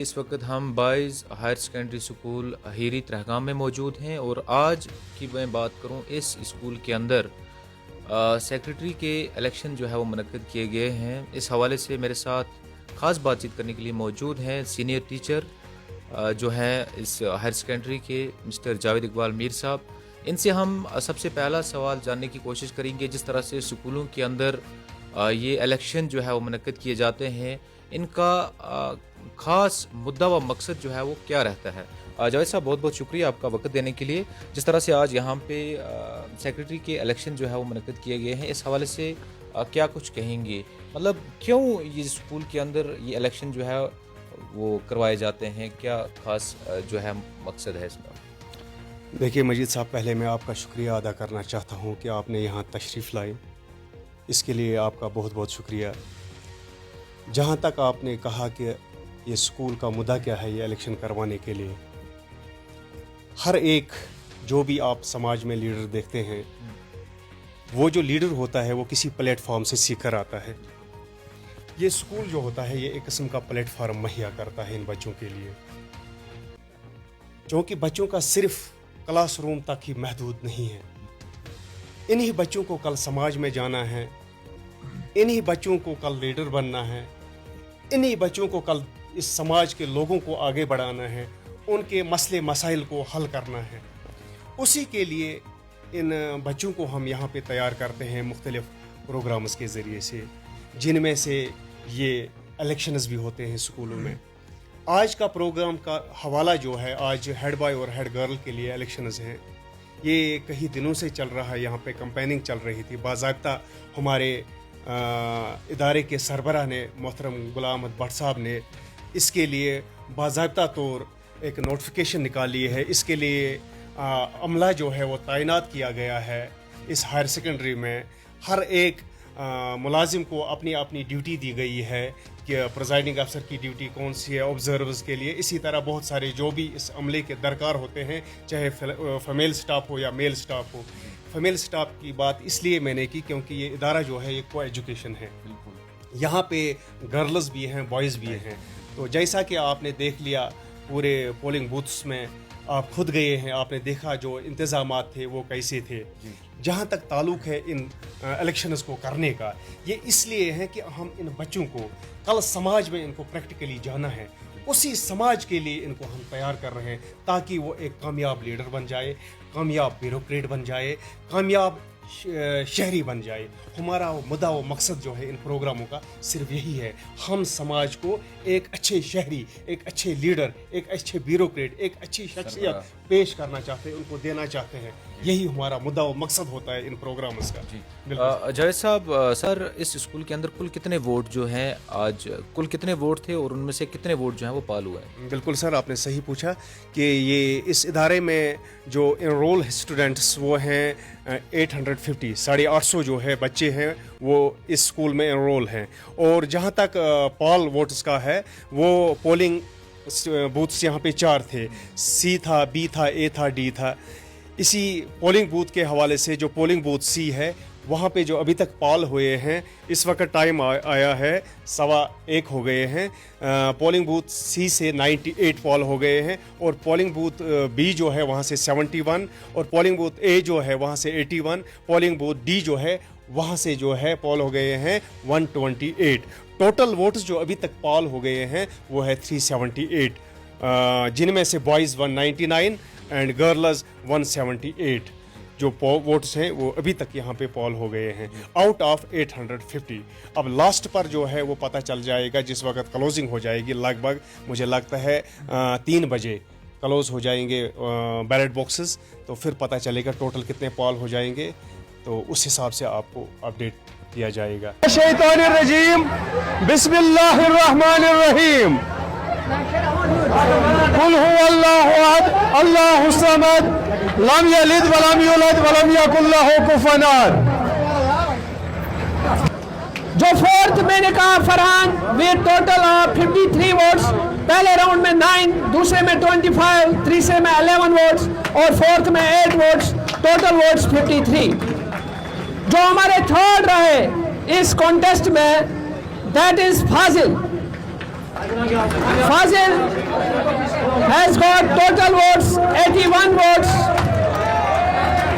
اس وقت ہم boys higher secondary school Heri Trehgam میں موجود ہیں اور آج کی میں بات کروں اس اسکول کے اندر سیکرٹری کے الیکشن جو ہے وہ منعقد کیے گئے ہیں. اس حوالے سے میرے ساتھ خاص بات چیت کرنے کے لیے موجود ہیں سینئر ٹیچر جو ہیں اس ہائر سیکنڈری کے مسٹر جاوید اقبال میر صاحب. ان سے ہم سب سے پہلا سوال جاننے کی کوشش کریں گے جس طرح سے اسکولوں کے اندر یہ الیکشن جو ہے وہ منعقد کیے جاتے ہیں, ان کا خاص مدعا و مقصد جو ہے وہ کیا رہتا ہے. جاوید صاحب بہت بہت شکریہ آپ کا وقت دینے کے لیے. جس طرح سے آج یہاں پہ سیکرٹری کے الیکشن جو ہے وہ منعقد کیے گئے ہیں, اس حوالے سے کیا کچھ کہیں گے؟ مطلب کیوں یہ اسکول کے اندر یہ الیکشن جو ہے وہ کروائے جاتے ہیں, کیا خاص جو ہے مقصد ہے اس کا؟ دیکھیے مجید صاحب, پہلے میں آپ کا شکریہ ادا کرنا چاہتا ہوں کہ آپ نے یہاں تشریف لائے, اس کے لیے آپ کا بہت بہت شکریہ. جہاں تک آپ نے کہا کہ یہ اسکول کا مدعا کیا ہے یہ الیکشن کروانے کے لیے, ہر ایک جو بھی آپ سماج میں لیڈر دیکھتے ہیں, وہ جو لیڈر ہوتا ہے وہ کسی پلیٹ فارم سے سیکھ کر آتا ہے. یہ اسکول جو ہوتا ہے یہ ایک قسم کا پلیٹ فارم مہیا کرتا ہے ان بچوں کے لیے, چونکہ بچوں کا صرف کلاس روم تک ہی محدود نہیں ہے. انہی بچوں کو کل سماج میں جانا ہے, انہی بچوں کو کل لیڈر بننا ہے, انہی بچوں کو کل اس سماج کے لوگوں کو آگے بڑھانا ہے, ان کے مسئلے مسائل کو حل کرنا ہے. اسی کے لیے ان بچوں کو ہم یہاں پہ تیار کرتے ہیں مختلف پروگرامز کے ذریعے سے, جن میں سے یہ الیکشنز بھی ہوتے ہیں اسکولوں میں. آج کا پروگرام کا حوالہ جو ہے, آج ہیڈ بوائے اور ہیڈ گرل کے لیے الیکشنز ہیں. یہ کئی دنوں سے چل رہا ہے, یہاں پہ کمپیننگ چل رہی تھی. باضابطہ ہمارے ادارے کے سربراہ نے محترم غلام احمد بٹ صاحب نے اس کے لیے باضابطہ طور ایک نوٹیفیکیشن نکالی ہے. اس کے لیے عملہ جو ہے وہ تعینات کیا گیا ہے اس ہائر سیکنڈری میں. ہر ایک ملازم کو اپنی اپنی ڈیوٹی دی گئی ہے کہ پریزائڈنگ افسر کی ڈیوٹی کون سی ہے, آبزرورز کے لیے. اسی طرح بہت سارے جو بھی اس عملے کے درکار ہوتے ہیں, چاہے فیمیل سٹاف ہو یا میل سٹاف ہو. فیمیل سٹاف کی بات اس لیے میں نے کی کیونکہ یہ ادارہ جو ہے یہ کو ایجوکیشن ہے. یہاں پہ گرلز بھی ہیں, بوائز بھی ہیں. تو جیسا کہ آپ نے دیکھ لیا پورے پولنگ بوتھس میں, آپ خود گئے ہیں, آپ نے دیکھا جو انتظامات تھے وہ کیسے تھے. جہاں تک تعلق ہے ان الیکشنز کو کرنے کا, یہ اس لیے ہے کہ ہم ان بچوں کو کل سماج میں ان کو پریکٹیکلی جانا ہے. اسی سماج کے لیے ان کو ہم تیار کر رہے ہیں تاکہ وہ ایک کامیاب لیڈر بن جائے, کامیاب بیوروکریٹ بن جائے, کامیاب شہری بن جائے. ہمارا مدعا و مقصد جو ہے ان پروگراموں کا صرف یہی ہے, ہم سماج کو ایک اچھے شہری, ایک اچھے لیڈر, ایک اچھے بیوروکریٹ, ایک اچھی شخصیت پیش کرنا چاہتے ہیں, ان کو دینا چاہتے ہیں. یہی ہمارا مدعا و مقصد ہوتا ہے ان پروگرامز کا. جاوید صاحب, سر اس اسکول کے اندر کل کتنے ووٹ جو ہیں, آج کل کتنے ووٹ تھے اور ان میں سے کتنے ووٹ جو ہیں وہ پال ہوئے ہیں؟ بالکل سر, آپ نے صحیح پوچھا کہ یہ اس ادارے میں جو انرول اسٹوڈنٹس وہ ہیں 850, 850 جو ہے بچے ہیں وہ اس اسکول میں انرول ہیں. اور جہاں تک پال ووٹس کا ہے, وہ پولنگ بوتھس یہاں پہ 4 تھے, سی تھا, بی تھا, اے تھا, ڈی تھا. اسی پولنگ بوتھ کے حوالے سے جو پولنگ بوتھ سی ہے وہاں پہ جو ابھی تک پال ہوئے ہیں, اس وقت ٹائم آیا ہے 1:15 ہو گئے ہیں. پولنگ بوتھ سی سے 98 پال ہو گئے ہیں, اور پولنگ بوتھ بی جو ہے وہاں سے 71, اور پولنگ بوتھ اے جو ہے وہاں سے 81, پولنگ بوتھ ڈی جو ہے وہاں سے جو ہے پال ہو گئے ہیں 128. ٹوٹل ووٹس جو ابھی تک پال ہو گئے ہیں وہ ہے 378, جن میں سے بوائز 199 اینڈ گرلز 178. جو ووٹس ہیں وہ ابھی تک یہاں پہ پال ہو گئے ہیں آؤٹ آف 850. اب لاسٹ پر جو ہے وہ پتہ چل جائے گا جس وقت کلوزنگ ہو جائے گی, لگ بھگ مجھے لگتا ہے 3 بجے کلوز ہو جائیں گے بیلٹ باکسز, تو پھر پتہ چلے گا ٹوٹل کتنے پال ہو جائیں گے, تو اس حساب سے آپ کو اپڈیٹ دیا جائے گا. شیطان الرجیم, بسم اللہ الرحمن الرحیم. قل هو اللہ احد اللہ الصمد لم یلد ولم یولد ولم یکن لہ کفوا احد. جو فورتھ میں نے کہا Farhan with total of 53 votes, پہلے راؤنڈ میں 9, دوسرے میں 25, تیسرے میں 11 ووٹس اور فورتھ میں 8 ووٹس, ٹوٹل ووٹس 53. جو ہمارے تھرڈ رہے اس کانٹیسٹ میں, that is Fazil. Fazil has got total votes 81 votes.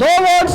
2 votes,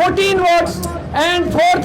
14 votes and fourth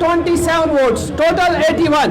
27 votes, total 81.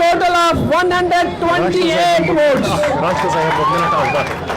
total of 128 votes.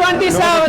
27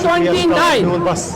29,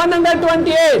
128.